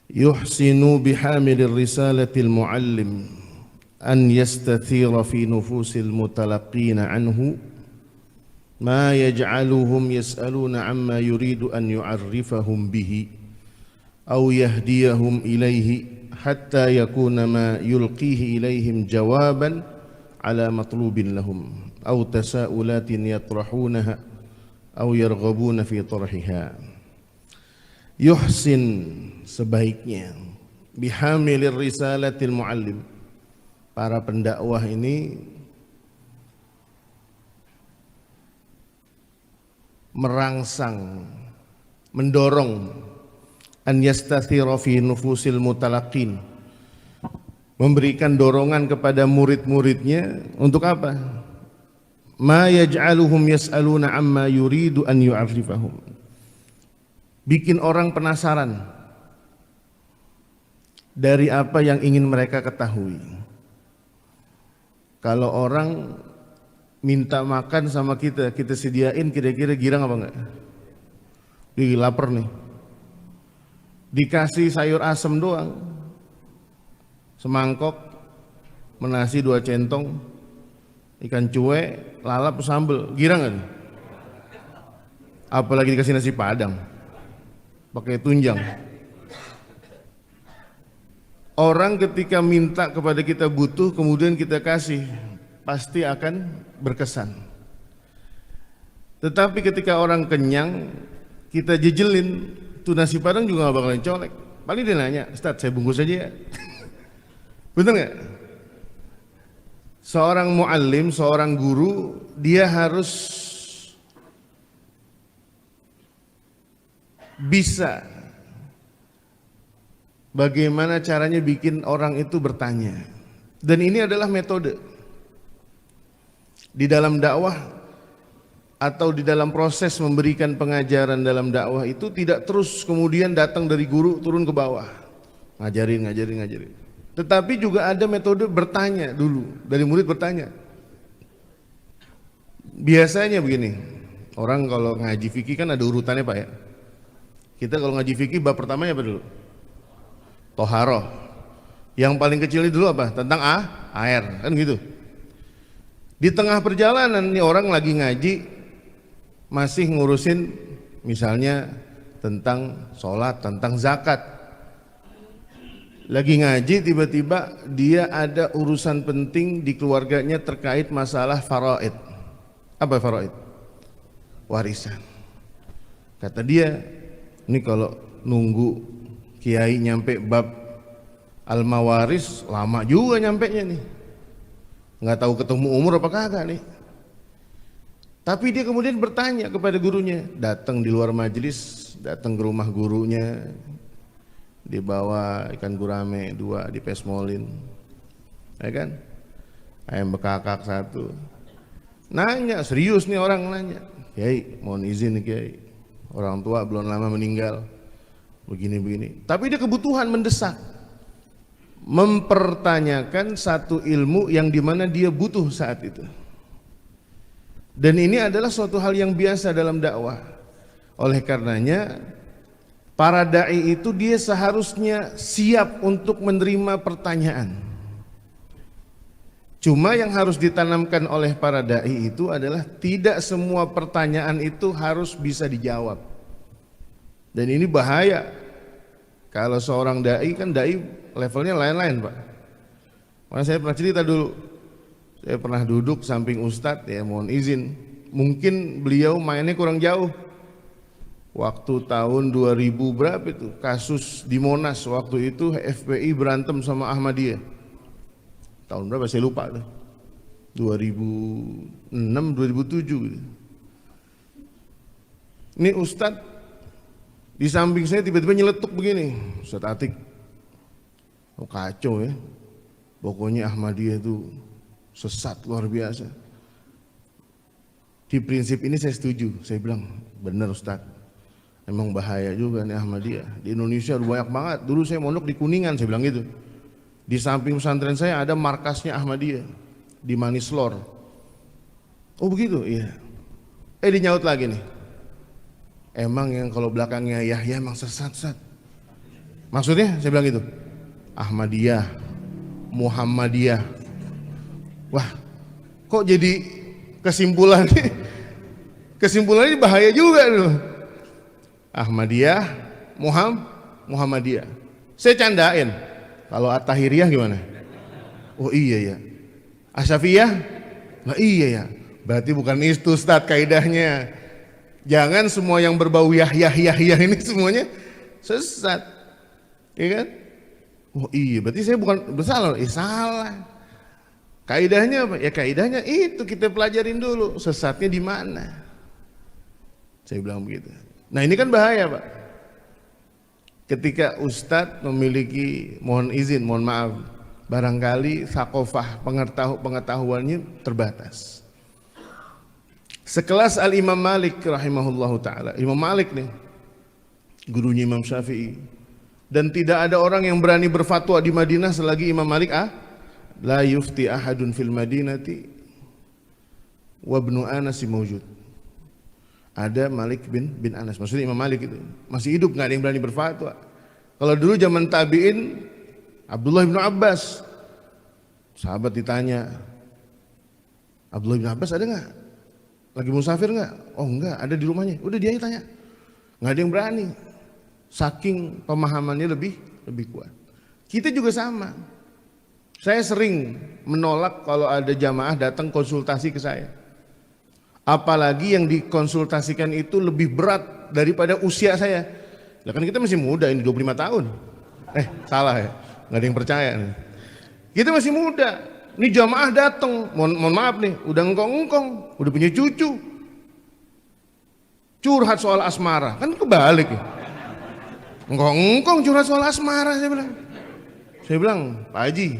yuhsinu bihamil risalatil muallim an yastathira fi nufusil mutalaqina anhu ma yaj'aluhum yas'aluna amma yuridu an yu'arrifahum bihi aw yahdiyahum ilaihi hatta yakuna ma yulqihi ilaihim jawaban ala matlubin lahum aw tasa'ulatin yatrahunaha aw yarghabuna fi tarhiha. Yuhsin, sebaiknya, bihamilir risalatil muallim, para pendakwah ini merangsang, mendorong an yastathira fi nufusil mutalaqin, memberikan dorongan kepada murid-muridnya untuk apa? Ma yaj'aluhum yas'aluna amma yuridu an yu'arrifahum, bikin orang penasaran dari apa yang ingin mereka ketahui. Kalau orang minta makan sama kita, kita sediain, kira-kira girang apa enggak? Dia lapar nih, dikasih sayur asem doang, semangkok, menasi 2 centong, ikan cuek, lalap, sambel, girang kan? Apalagi dikasih nasi padang pakai tunjang. Orang ketika minta kepada kita butuh, kemudian kita kasih, pasti akan berkesan. Tetapi ketika orang kenyang, kita jejelin, tuh nasi padang juga gak bakalan colek. Paling dia nanya, Ustaz saya bungkus aja ya. Bener gak? Seorang muallim, seorang guru, dia harus bisa bagaimana caranya bikin orang itu bertanya. Dan ini adalah metode di dalam dakwah atau di dalam proses memberikan pengajaran dalam dakwah itu, tidak terus kemudian datang dari guru turun ke bawah ngajarin. Tetapi juga ada metode bertanya dulu, dari murid bertanya. Biasanya begini, orang kalau ngaji fikih kan ada urutannya Pak ya. Kita kalau ngaji fikih bab pertamanya apa dulu? Toharoh. Yang paling kecil itu dulu apa? Tentang air, kan gitu. Di tengah perjalanan nih orang lagi ngaji masih ngurusin misalnya tentang sholat, tentang zakat. Lagi ngaji tiba-tiba dia ada urusan penting di keluarganya terkait masalah faraid. Apa faraid? Warisan. Kata dia, ini kalau nunggu kiai nyampe bab al-mawaris lama juga nyampenya nih. Nggak tahu ketemu umur apa kagak nih. Tapi dia kemudian bertanya kepada gurunya, datang di luar majelis, datang ke rumah gurunya, dibawa ikan gurame 2 dipesmolin, ya kan? Ayam bekakak 1. Nanya, serius nih orang nanya, Kiai mohon izin nih Kiai, orang tua belum lama meninggal, begini. Tapi dia kebutuhan mendesak, mempertanyakan satu ilmu yang dimana dia butuh saat itu. Dan ini adalah suatu hal yang biasa dalam dakwah. Oleh karenanya para dai itu dia seharusnya siap untuk menerima pertanyaan. Cuma yang harus ditanamkan oleh para dai itu adalah tidak semua pertanyaan itu harus bisa dijawab. Dan ini bahaya. Kalau seorang dai, kan dai levelnya lain-lain Pak. Makanya saya pernah cerita dulu, saya pernah duduk samping Ustadz, ya mohon izin, mungkin beliau mainnya kurang jauh. Waktu tahun 2000 berapa itu, kasus di Monas, waktu itu FPI berantem sama Ahmadiyah. Tahun berapa saya lupa tuh, 2006, 2007 gitu. Ini Ustadz di samping saya tiba-tiba nyeletuk begini, Ustadz Atik, oh kacau ya, pokoknya Ahmadiyah itu sesat luar biasa. Di prinsip ini saya setuju, saya bilang benar Ustadz, emang bahaya juga nih Ahmadiyah. Di Indonesia banyak banget, dulu saya mondok di Kuningan, saya bilang gitu. Di samping pesantren saya ada markasnya Ahmadiyah di Manislor. Oh begitu, iya. Dia nyaut lagi nih, emang yang kalau belakangnya Yahya emang sesat. Maksudnya saya bilang gitu, Ahmadiyah, Muhammadiyah. Wah, kok jadi kesimpulannya bahaya juga loh. Ahmadiyah, Muhammadiyah. Saya candain, kalau At-Tahiriyah gimana? Oh iya ya. Asyafiyah? Nah iya ya. Berarti bukan itu Ustaz kaidahnya. Jangan semua yang berbau Yahya ini semuanya sesat. Iya kan? Oh iya, berarti saya bukan bersalah. Salah. Kaidahnya apa? Ya kaidahnya itu kita pelajarin dulu. Sesatnya di mana? Saya bilang begitu. Nah ini kan bahaya Pak. Ketika Ustadz memiliki, mohon izin, mohon maaf, barangkali sakofah pengetahuannya terbatas. Sekelas Al-Imam Malik rahimahullahu ta'ala. Imam Malik nih, gurunya Imam Syafi'i. Dan tidak ada orang yang berani berfatwa di Madinah selagi Imam Malik la yufti ahadun fil madinati wa ibnu Anas mawjud. Ada Malik bin Anas, maksudnya Imam Malik itu masih hidup, nggak ada yang berani berfatwa. Kalau dulu zaman tabi'in, Abdullah bin Abbas, sahabat ditanya, Abdullah bin Abbas ada nggak? Lagi musafir nggak? Oh enggak, ada di rumahnya. Udah dia tanya, nggak ada yang berani. Saking pemahamannya lebih kuat. Kita juga sama. Saya sering menolak kalau ada jamaah datang konsultasi ke saya. Apalagi yang dikonsultasikan itu lebih berat daripada usia saya. Ya kan kita masih muda, ini 25 tahun. Salah ya, nggak ada yang percaya nih. Kita masih muda. Ini jamaah datang, mohon maaf nih, udah ngkong-ngkong, udah punya cucu. Curhat soal asmara, kan kebalik ya. Ngkong-ngkong curhat soal asmara, saya bilang. Saya bilang, Pak Haji,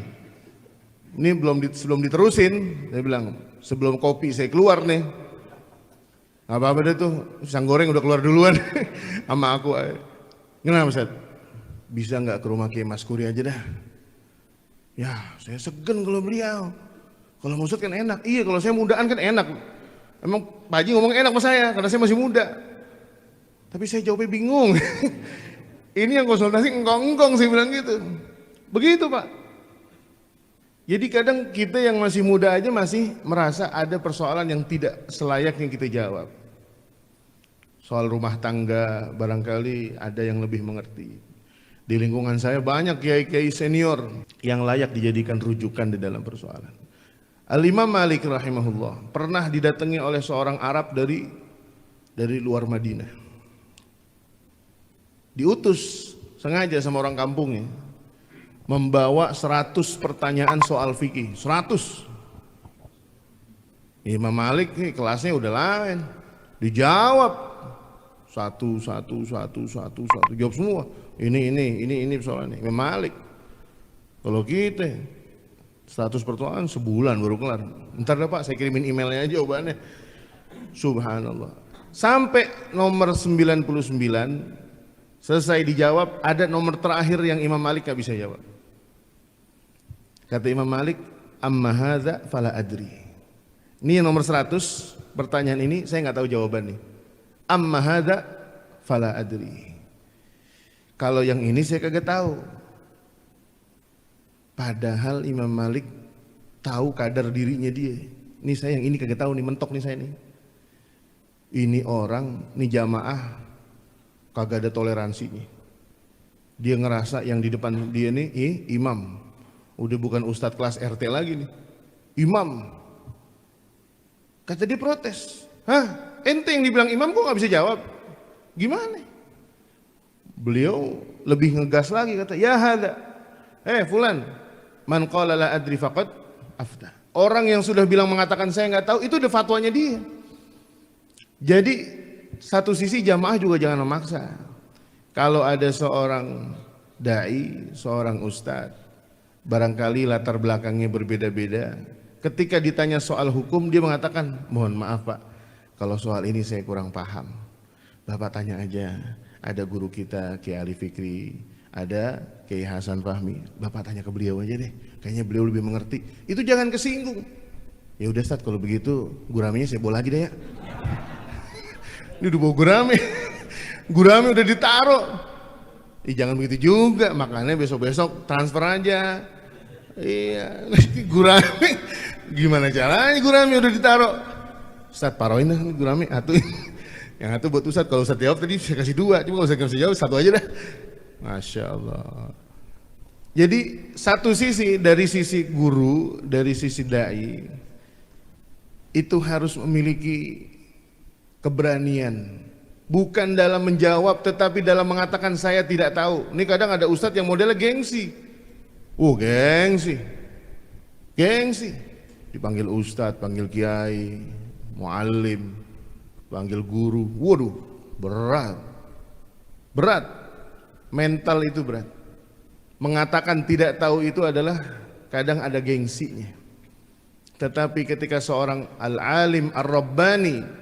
ini sebelum diterusin, saya bilang, sebelum kopi saya keluar nih. Gak apa-apa deh tuh, pisang goreng udah keluar duluan sama aku. Kenapa Ustaz? Bisa gak ke rumah Kiai Maskuri aja dah? Ya saya segen kalau beliau. Kalau maksud kan enak. Iya kalau saya mudaan kan enak. Emang Pak Haji ngomong enak sama saya karena saya masih muda. Tapi saya jawabnya bingung. Ini yang konsultasi engkong-engkong, saya bilang gitu. Begitu Pak. Jadi kadang kita yang masih muda aja masih merasa ada persoalan yang tidak selayaknya kita jawab. Soal rumah tangga barangkali ada yang lebih mengerti. Di lingkungan saya banyak kiai-kiai senior yang layak dijadikan rujukan di dalam persoalan. Al-Imam Malik rahimahullah pernah didatangi oleh seorang Arab dari luar Madinah. Diutus sengaja sama orang kampungnya, membawa 100 pertanyaan soal fikih. 100. Imam Malik nih kelasnya udah lain. Dijawab satu, jawab semua. Ini soalnya. Imam Malik. Kalau kita 100 pertanyaan sebulan baru kelar. Ntar deh Pak, saya kirimin emailnya aja jawabannya. Subhanallah. Sampai nomor 99 selesai dijawab, ada nomor terakhir yang Imam Malik gak bisa jawab. Kata Imam Malik, amma hadza fala adri. Ini yang nomor 100, pertanyaan ini saya nggak tahu jawabannya. Amma hadza fala adri. Kalau yang ini saya kagak tahu. Padahal Imam Malik tahu kadar dirinya dia. Ini saya yang ini kagak tahu nih, mentok nih saya nih. Ini orang, nih jamaah kagak ada toleransinya. Dia ngerasa yang di depan dia nih imam. Udah bukan ustadz kelas RT lagi nih, imam. Kata dia protes, ente yang dibilang imam kok gak bisa jawab? Gimana? Beliau lebih ngegas lagi, kata, ya hada, fulan, man qala la adri faqad afta. Orang yang sudah bilang mengatakan saya nggak tahu, itu udah fatwanya dia. Jadi satu sisi jamaah juga jangan memaksa. Kalau ada seorang dai, seorang ustadz, barangkali latar belakangnya berbeda-beda. Ketika ditanya soal hukum, dia mengatakan, mohon maaf Pak, kalau soal ini saya kurang paham. Bapak tanya aja, ada guru kita Kiai Ali Fikri, ada Kiai Hasan Fahmi, Bapak tanya ke beliau aja deh, kayaknya beliau lebih mengerti. Itu jangan kesinggung. Ya udah Ustadz, kalau begitu guraminya saya bawa lagi deh ya. Ini udah bawa gurami, gurami udah ditaruh. Jangan begitu juga, makanya besok-besok transfer aja. Iya, gurame. Gimana caranya gurame udah ditaruh? Ustaz paroin dah gurame atuh. Yang satu buat Ustaz, kalau Ustaz jawab tadi saya kasih 2, cuma kalau Ustaz kasih jawab 1 aja dah. Masya Allah. Jadi satu sisi, dari sisi guru, dari sisi dai, itu harus memiliki keberanian. Bukan dalam menjawab, tetapi dalam mengatakan saya tidak tahu. Ini kadang ada ustadz yang modelnya gengsi. Gengsi. Gengsi. Dipanggil ustadz, panggil kiai, muallim, panggil guru. Waduh, berat. Berat. Mental itu berat. Mengatakan tidak tahu itu adalah kadang ada gengsinya. Tetapi ketika seorang al-alim ar-rabbani,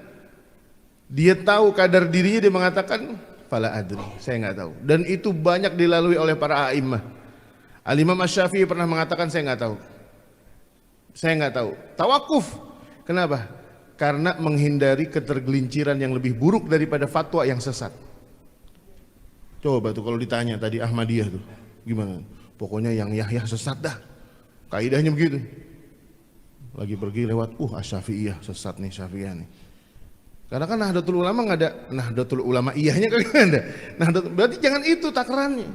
dia tahu kadar dirinya, dia mengatakan fala adri, saya nggak tahu. Dan itu banyak dilalui oleh para a'immah. Al-Imam Asy-Syafi'i pernah mengatakan saya nggak tahu. Saya nggak tahu. Tawakuf. Kenapa? Karena menghindari ketergelinciran yang lebih buruk daripada fatwa yang sesat. Coba tuh kalau ditanya tadi Ahmadiyah tuh gimana? Pokoknya yang Yahya sesat dah. Kaidahnya begitu. Lagi pergi lewat, Asy-Syafi'iyah sesat nih, Syafi'iyah nih. Karena kan Nahdlatul Ulama nggak ada Nahdlatul Ulama iyahnya, kan ada. Berarti jangan itu takarannya.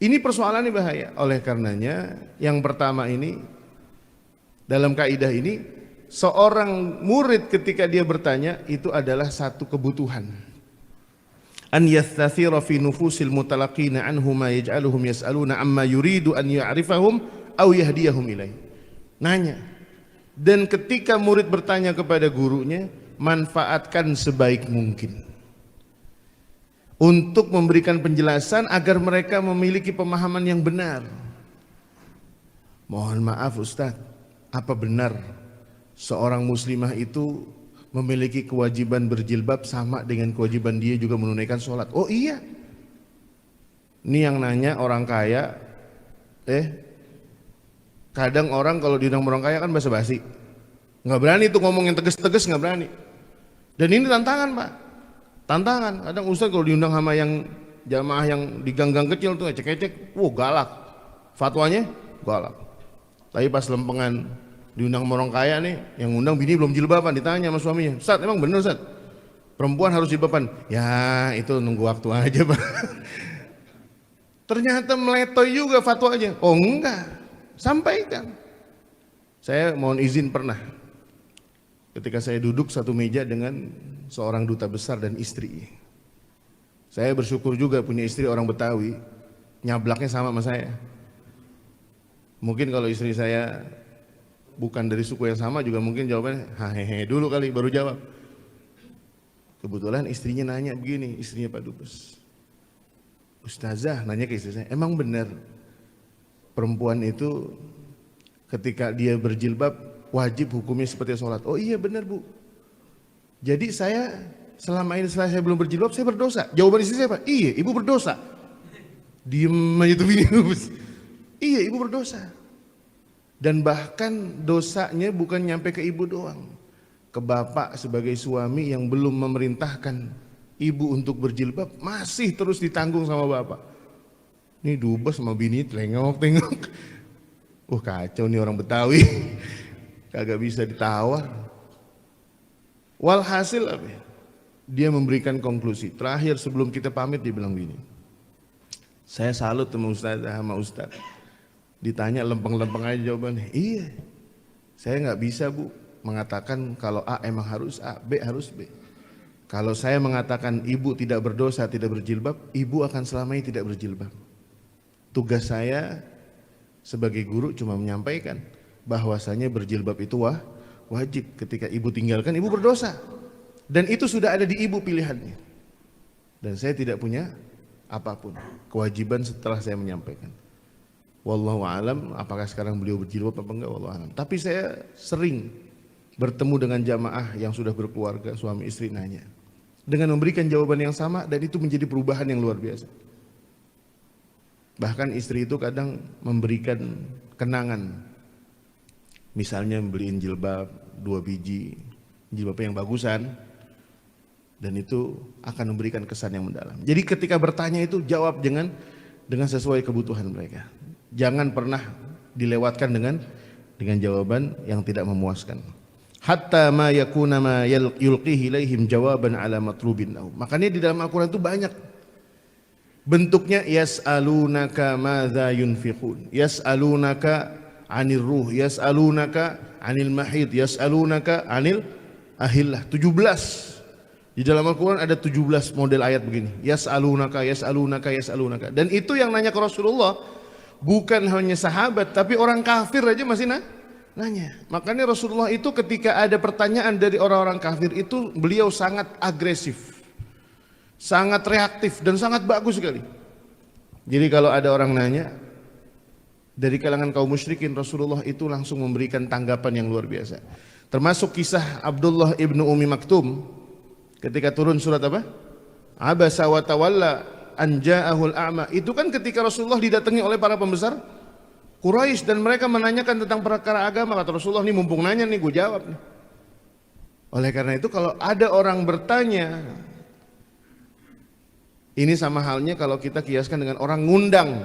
Ini persoalannya bahaya. Oleh karenanya yang pertama ini, dalam kaidah ini, seorang murid ketika dia bertanya itu adalah satu kebutuhan. An yastathira fi nufusil mutalaqina anhu ma yaj'aluhum yas'aluna amma yuridu an ya'rifahum aw yahdiyahum ilaih. Nanya. Dan ketika murid bertanya kepada gurunya, manfaatkan sebaik mungkin untuk memberikan penjelasan agar mereka memiliki pemahaman yang benar. Mohon maaf Ustadz, apa benar seorang muslimah itu memiliki kewajiban berjilbab sama dengan kewajiban dia juga menunaikan sholat? Oh iya. Ini yang nanya orang kaya. Kadang orang kalau diundang orang kaya kan basa-basi, nggak berani tuh ngomong yang tegas-tegas, nggak berani. Dan ini tantangan Pak, tantangan. Kadang Ustaz kalau diundang sama yang jamaah yang di gang-gang kecil tuh ecek-ecek, galak, fatwanya galak. Tapi pas lempengan diundang sama orang kaya nih, yang undang bini belum jilbaban, ditanya sama suaminya, Ustaz emang bener Ustaz perempuan harus jilbaban? Ya itu nunggu waktu aja Pak. Ternyata meletoy juga fatwanya. Oh enggak, sampaikan. Saya mohon izin pernah ketika saya duduk satu meja dengan seorang duta besar dan istri. Saya bersyukur juga punya istri orang Betawi, nyablaknya sama saya. Mungkin kalau istri saya bukan dari suku yang sama juga mungkin jawabannya hehehe dulu kali baru jawab. Kebetulan istrinya nanya begini, istrinya Pak Dubes. Ustazah nanya ke istri saya, emang benar perempuan itu ketika dia berjilbab wajib hukumnya seperti sholat? Oh iya benar Bu. Jadi saya selama ini setelah saya belum berjilbab saya berdosa. Jawaban istri saya Pak, iya ibu berdosa. Diem aja tuh bini. Iya ibu berdosa. Dan bahkan dosanya bukan nyampe ke ibu doang, ke bapak sebagai suami yang belum memerintahkan ibu untuk berjilbab masih terus ditanggung sama bapak. Ini dubes sama bini tengok-tengok. Kacau nih orang Betawi. Kagak bisa ditawar. Walhasil apa ya? Dia memberikan konklusi. Terakhir sebelum kita pamit dia bilang gini, saya salut sama Ustaz. Ditanya lempeng-lempeng aja jawabannya. Iya, saya nggak bisa Bu mengatakan kalau A emang harus A, B harus B. Kalau saya mengatakan ibu tidak berdosa, tidak berjilbab, ibu akan selamanya tidak berjilbab. Tugas saya sebagai guru cuma menyampaikan bahwasanya berjilbab itu wajib. Ketika ibu tinggalkan, ibu berdosa. Dan itu sudah ada di ibu pilihannya. Dan saya tidak punya apapun kewajiban setelah saya menyampaikan. Wallahu alam, apakah sekarang beliau berjilbab apa enggak, wallahu alam. Tapi saya sering bertemu dengan jamaah yang sudah berkeluarga, suami istri nanya, dengan memberikan jawaban yang sama, dan itu menjadi perubahan yang luar biasa. Bahkan istri itu kadang memberikan kenangan. Misalnya beliin jilbab 2 biji, jilbab yang bagusan. dan itu akan memberikan kesan yang mendalam. Jadi ketika bertanya itu jawab dengan sesuai kebutuhan mereka. Jangan pernah dilewatkan dengan jawaban yang tidak memuaskan. Hatta ma yakuna ma yulqihi ilaihim jawaban ala matlubin lahum. Makanya di dalam Al-Qur'an itu banyak bentuknya, yas'alunaka madza yunfiqun, yas'alunaka 'anil ruh, yas'alunaka 'anil mahid, yas'alunaka 'anil ahillah. 17 di dalam Al-Quran ada 17 model ayat begini, yas'alunaka, yas'alunaka, yas'alunaka. Dan itu yang nanya ke Rasulullah bukan hanya sahabat, tapi orang kafir aja masih nanya. Makanya Rasulullah itu ketika ada pertanyaan dari orang-orang kafir itu beliau sangat agresif, sangat reaktif, dan sangat bagus sekali. Jadi kalau ada orang nanya dari kalangan kaum musyrikin, Rasulullah itu langsung memberikan tanggapan yang luar biasa. Termasuk kisah Abdullah ibnu Umi Maktum ketika turun surat apa? Abasa wa tawalla an ja'ahul a'ma. Itu kan ketika Rasulullah didatangi oleh para pembesar Quraisy dan mereka menanyakan tentang perkara agama. Kata Rasulullah, nih mumpung nanya nih gue jawab nih. Oleh karena itu kalau ada orang bertanya, ini sama halnya kalau kita kiaskan dengan orang ngundang.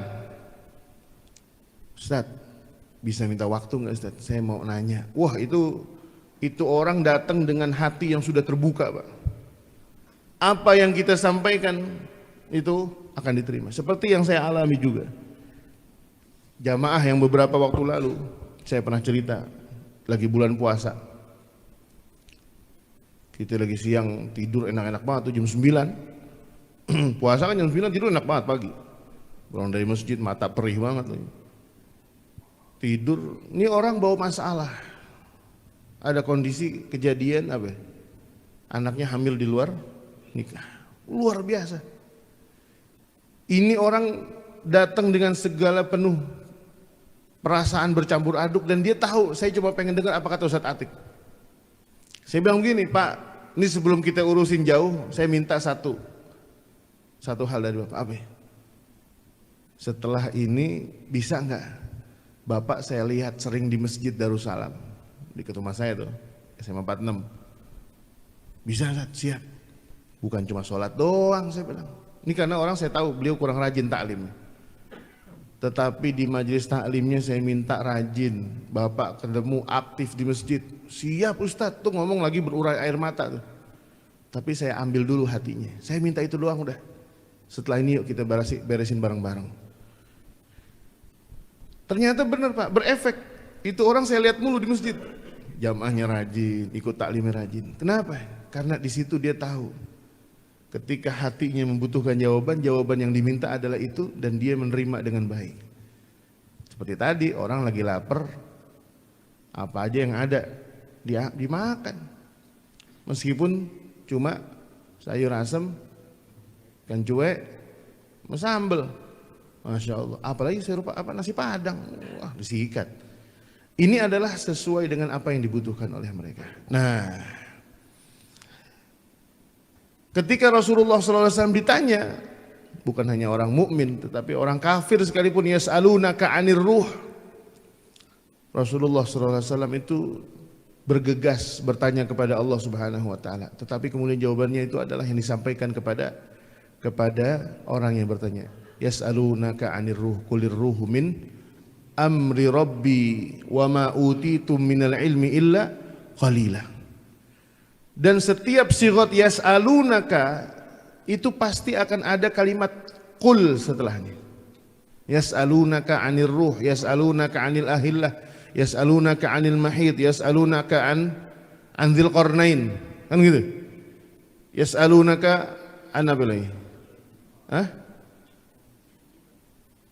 Ustaz, bisa minta waktu nggak Ustaz? Saya mau nanya. Wah, itu orang datang dengan hati yang sudah terbuka, Pak. Apa yang kita sampaikan itu akan diterima. Seperti yang saya alami juga. Jamaah yang beberapa waktu lalu saya pernah cerita, lagi bulan puasa. Kita lagi siang tidur enak-enak banget tuh jam 9. Puasa kan jam 9 tidur enak banget pagi. Pulang dari masjid mata perih banget loh. Tidur, ini orang bawa masalah. Ada kondisi kejadian apa? Anaknya hamil di luar nikah. Luar biasa. Ini orang datang dengan segala penuh perasaan bercampur aduk dan dia tahu, saya coba pengen dengar apa kata Ustaz Atik. Saya bilang begini, Pak, ini sebelum kita urusin jauh, saya minta satu hal dari Bapak. Apa? Setelah ini bisa enggak Bapak saya lihat sering di Masjid Darussalam, di rumah saya tuh, SMA 46. Bisa Ustaz? Siap. Bukan cuma sholat doang, saya bilang. Ini karena orang saya tahu beliau kurang rajin taklim. Tetapi di majelis taklimnya saya minta rajin. Bapak ketemu aktif di masjid. Siap Ustadz, tuh ngomong lagi berurai air mata tuh. Tapi saya ambil dulu hatinya. Saya minta itu doang udah. Setelah ini yuk kita beresin bareng-bareng. Ternyata benar Pak, berefek. Itu orang saya lihat mulu di masjid. Jamaahnya rajin, ikut taklimnya rajin. Kenapa? Karena di situ dia tahu. Ketika hatinya membutuhkan jawaban yang diminta adalah itu dan dia menerima dengan baik. Seperti tadi orang lagi lapar, apa aja yang ada dia dimakan. Meskipun cuma sayur asem, ikan cuek, sama sambel. Masya Allah. Apalagi sayur nasi padang, wah disikat. Ini adalah sesuai dengan apa yang dibutuhkan oleh mereka. Nah, ketika Rasulullah SAW ditanya, bukan hanya orang mukmin, tetapi orang kafir sekalipun, yas'alunaka 'anir ruh. Rasulullah SAW itu bergegas bertanya kepada Allah Subhanahu Wa Taala. Tetapi kemudian jawabannya itu adalah yang disampaikan kepada orang yang bertanya. Yas'alunaka 'anir ruh, qulir ruhu min amri rabbi wa ma utitum minal ilmi illa qalila. Dan setiap sigot yas'alunaka itu pasti akan ada kalimat qul setelahnya. Yas'alunaka 'anir ruh, yas'alunaka 'anil ahillah, yas'alunaka 'anil mahid, yas'alunaka an dzil qarnain. Kan gitu. Yas'alunaka an apa lagi? Hah?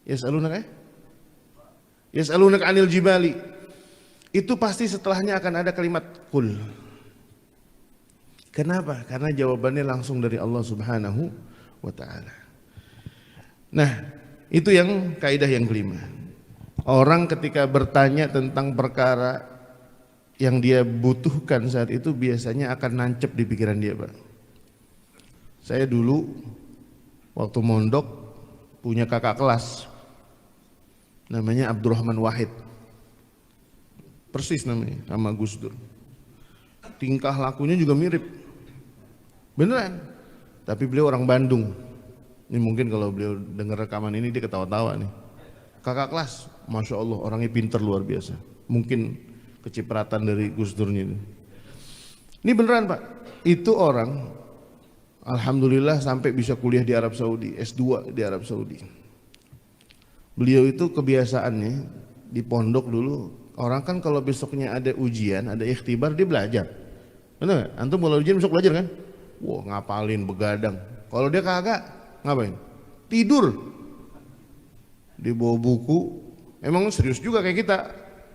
Yas'alunaka 'anil jibali. Itu pasti setelahnya akan ada kalimat qul. Kenapa? Karena jawabannya langsung dari Allah Subhanahu wa Ta'ala. Nah, itu yang kaidah yang kelima. Orang ketika bertanya tentang perkara yang dia butuhkan saat itu biasanya akan nancep di pikiran dia, Pak. Saya dulu waktu mondok punya kakak kelas namanya Abdurrahman Wahid. Persis namanya sama Gus Dur. Tingkah lakunya juga mirip. beneran. Tapi beliau orang Bandung. Ini mungkin kalau beliau dengar rekaman ini dia ketawa-tawa nih. Kakak kelas, Masya Allah orangnya pinter luar biasa. Mungkin kecipratan dari Gus Durnya ini. Ini beneran Pak, itu orang alhamdulillah sampai bisa kuliah di Arab Saudi, S2 di Arab Saudi. Beliau itu kebiasaannya di pondok dulu, orang kan kalau besoknya ada ujian, ada ikhtibar dia belajar. Bener gak? Antum kalau ujian besok belajar kan? Wah ngapalin begadang. Kalau dia kagak, ngapain? Tidur. Di bawah buku, emang serius juga kayak kita.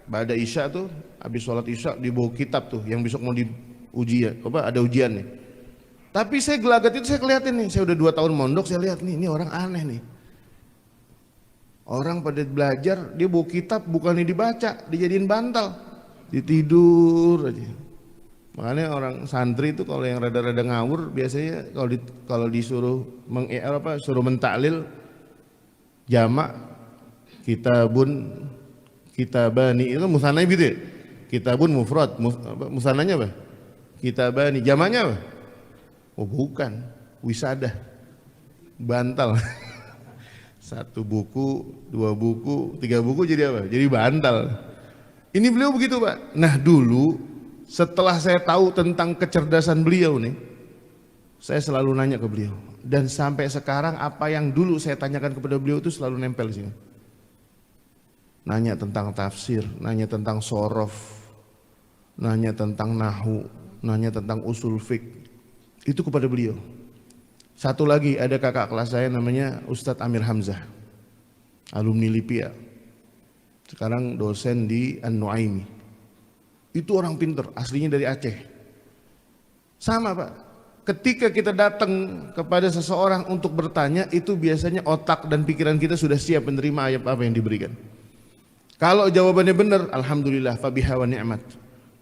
Pada Isya tuh, habis sholat Isya di bawah kitab tuh, yang besok mau diuji ya, ada ujian nih. Tapi saya gelagat itu saya kelihatin nih, saya udah 2 tahun mondok, saya lihat nih, ini orang aneh nih. Orang pada belajar, dia bawa kitab bukannya dibaca, dijadiin bantal, ditidur aja. Makanya orang santri itu kalau yang rada-rada ngawur biasanya kalau disuruh suruh mentaklil jamak kitabani itu musananya gitu ya. Kitabun mufrad, musananya apa? Kitabani, jamaknya apa? Oh bukan, wisada, bantal. 1 buku, 2 buku, 3 buku jadi apa? Jadi bantal. Ini beliau begitu Pak. Nah dulu setelah saya tahu tentang kecerdasan beliau nih, saya selalu nanya ke beliau. Dan sampai sekarang apa yang dulu saya tanyakan kepada beliau itu selalu nempel sih. Nanya tentang tafsir, nanya tentang sorof, nanya tentang nahu, nanya tentang usul fiqh. Itu kepada beliau. Satu lagi ada kakak kelas saya namanya Ustadz Amir Hamzah, alumni Lipia. Sekarang dosen di An-Nuaimi. Itu orang pinter, aslinya dari Aceh. Sama Pak, ketika kita datang kepada seseorang untuk bertanya, itu biasanya otak dan pikiran kita sudah siap menerima apa yang diberikan. Kalau jawabannya benar, alhamdulillah, fabiha wa ni'mat.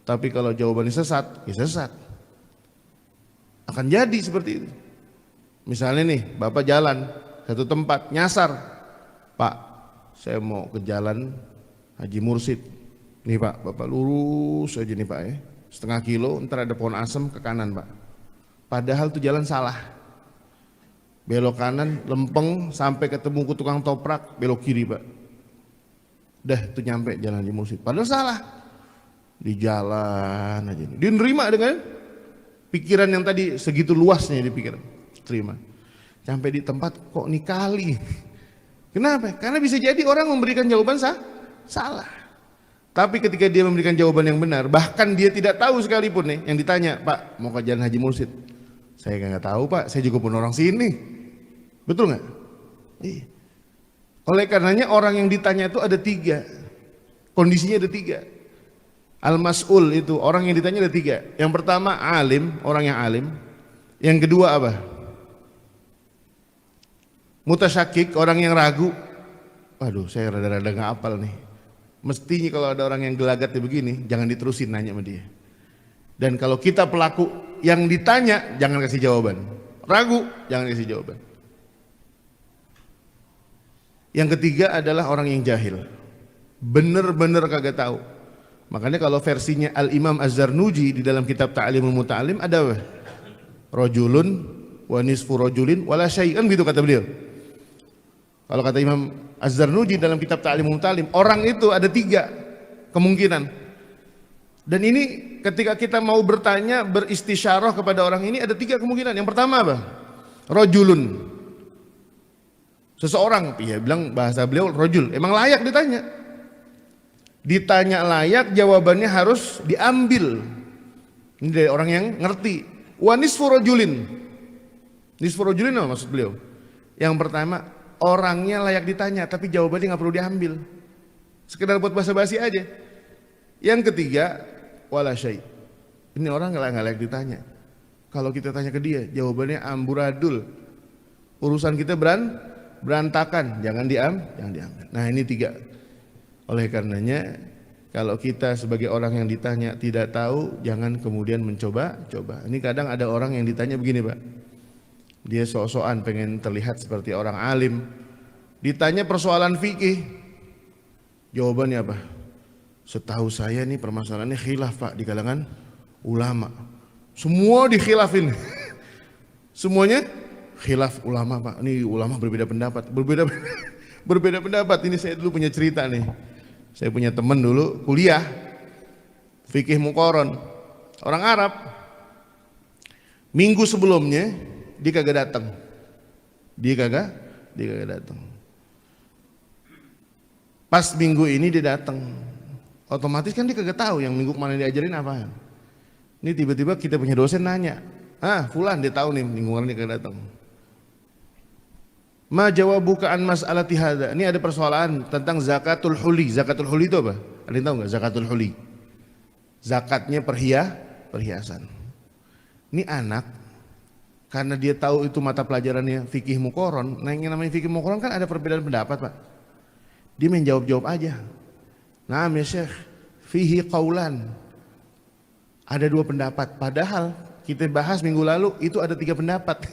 Tapi kalau jawabannya sesat, ya sesat. Akan jadi seperti itu. Misalnya nih, Bapak jalan satu tempat, nyasar. Pak, saya mau ke jalan Haji Mursid. Nih Pak, Bapak lurus aja nih Pak ya. Setengah kilo, ntar ada pohon asem ke kanan Pak. Padahal tuh jalan salah. Belok kanan, lempeng, sampai ketemu ke tukang toprak, belok kiri Pak. Dah tuh nyampe jalan Haji Mursid. Padahal salah. Di jalan aja. Dia nerima dengan pikiran yang tadi segitu luasnya di pikiran. Terima. Sampai di tempat kok nih kali. Kenapa? Karena bisa jadi orang memberikan jawaban salah. Tapi ketika dia memberikan jawaban yang benar, bahkan dia tidak tahu sekalipun nih yang ditanya, Pak mau ke jalan Haji Mursid? Saya nggak tahu Pak, saya juga pun orang sini. Betul nggak? Iya. Oleh karenanya orang yang ditanya itu ada 3. Kondisinya ada 3. Al-mas'ul itu orang yang ditanya ada 3. Yang pertama alim, orang yang alim. Yang kedua apa? Mutasyakik, orang yang ragu. Waduh, saya rada-rada nggak hafal nih. Mestinya kalau ada orang yang gelagatnya begini, jangan diterusin nanya sama dia. Dan kalau kita pelaku yang ditanya, jangan kasih jawaban. Ragu, jangan kasih jawaban. Yang ketiga adalah orang yang jahil. Bener-bener kagak tahu. Makanya kalau versinya Al-Imam Az-Zarnuji di dalam kitab Ta'limul Muta'alim ada apa? Rajulun wa nisfu rajulin wala syai'an, gitu kata beliau. Kalau kata Imam Az-Zarnuji dalam kitab Ta'limul Muta'alim, orang itu ada 3 kemungkinan. Dan ini ketika kita mau bertanya, beristisyarah kepada orang ini ada 3 kemungkinan. Yang pertama apa? Rajulun. Seseorang, ya bilang bahasa beliau rajul, emang layak ditanya. Ditanya layak, jawabannya harus diambil. Ini dari orang yang ngerti. Wa nisfu rajulin. Nisfu rajulin apa maksud beliau? Yang pertama, orangnya layak ditanya, tapi jawabannya nggak perlu diambil. Sekedar buat basa-basi aja. Yang ketiga, wala syai'. Ini orang nggak layak ditanya. Kalau kita tanya ke dia, jawabannya amburadul. Urusan kita berantakan, jangan diambil. Nah ini 3. Oleh karenanya kalau kita sebagai orang yang ditanya tidak tahu, jangan kemudian mencoba-coba. Ini kadang ada orang yang ditanya begini Pak, dia sok-sokan pengen terlihat seperti orang alim, ditanya persoalan fikih, jawabannya apa? Setahu saya nih permasalahannya khilaf Pak di kalangan ulama, semua dikhilafin. Semuanya khilaf ulama Pak. Ini ulama berbeda pendapat, berbeda pendapat. Ini saya dulu punya cerita nih. Saya punya teman dulu kuliah fikih muqaron, orang Arab. Minggu sebelumnya dia kagak datang. Dia kagak datang. Pas minggu ini dia datang. Otomatis kan dia kagak tahu yang minggu kemarin diajarin apa. Ini tiba-tiba kita punya dosen nanya, fulan dia tahu nih minggu kemarin dia kagak datang. Ma jawabuka an mas'alati hadza. Ini ada persoalan tentang zakatul huli. Zakatul huli itu apa? Ada yang tahu enggak zakatul huli? Zakatnya perhiasan. Ini anak karena dia tahu itu mata pelajarannya fikih muqaron. Nah, yang namanya fikih muqaron kan ada perbedaan pendapat, Pak. Dia main jawab-jawab aja. Nah, ya Syekh, fihi qaulan. Ada 2 pendapat. Padahal kita bahas minggu lalu itu ada 3 pendapat.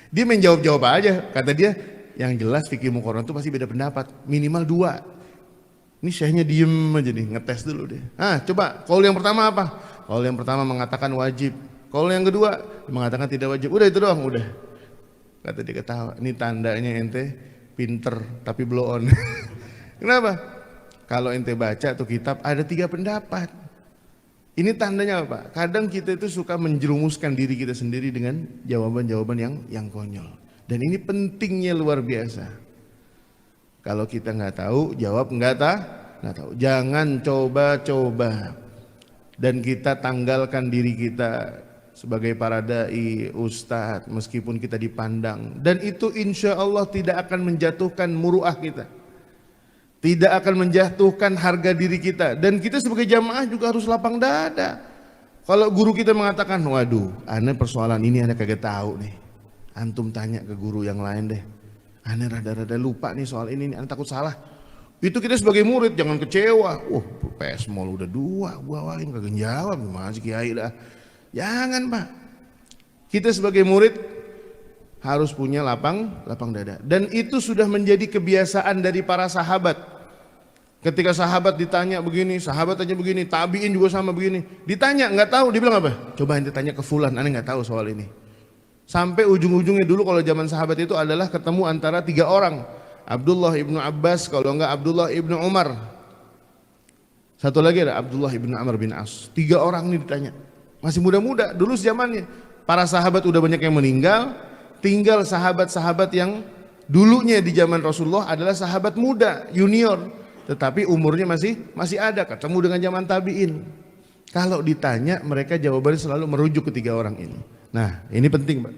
Dia main jawab-jawab aja. Kata dia, yang jelas fikih muqaron itu pasti beda pendapat. Minimal 2. Ini syekhnya diem aja nih, ngetes dulu deh. Coba, qaul yang pertama apa? Qaul yang pertama mengatakan wajib. Qaul yang kedua mengatakan tidak wajib. Udah itu doang, udah. Kata dia ketawa. Ini tandanya ente pinter tapi blow on. Kenapa? Kalau ente baca tuh kitab ada 3 pendapat. Ini tandanya apa? Kadang kita itu suka menjerumuskan diri kita sendiri dengan jawaban-jawaban yang konyol. Dan ini pentingnya luar biasa. Kalau kita nggak tahu, jawab nggak tahu. Jangan coba-coba. Dan kita tanggalkan diri kita sebagai para dai, ustadz, meskipun kita dipandang. Dan itu insya Allah tidak akan menjatuhkan muruah kita. Tidak akan menjatuhkan harga diri kita. Dan kita sebagai jamaah juga harus lapang dada. Kalau guru kita mengatakan, waduh, aneh persoalan ini aneh kagak tahu nih. Antum tanya ke guru yang lain deh. Aneh rada-rada lupa nih soal ini, aneh takut salah. Itu kita sebagai murid jangan kecewa. PS mall udah 2, gua awalin kagak jawab, gimana sih kiai dah. Jangan Pak. Kita sebagai murid harus punya lapang dada. Dan itu sudah menjadi kebiasaan dari para sahabat. Ketika sahabat ditanya begini, sahabat tanya begini, tabiin juga sama begini. Ditanya nggak tahu, dia bilang apa? Coba ente tanya ke fulan, aneh nggak tahu soal ini. Sampai ujung-ujungnya dulu kalau zaman sahabat itu adalah ketemu antara 3 orang. Abdullah ibnu Abbas, kalau enggak Abdullah ibnu Umar. Satu lagi ada Abdullah ibnu Amr bin As. 3 orang ini ditanya. Masih muda-muda, dulu zamannya. Para sahabat udah banyak yang meninggal. Tinggal sahabat-sahabat yang dulunya di zaman Rasulullah adalah sahabat muda, junior, tetapi umurnya masih ada, ketemu dengan zaman tabiin. Kalau ditanya mereka jawabannya selalu merujuk ke 3 orang ini. Nah, ini penting, Pak.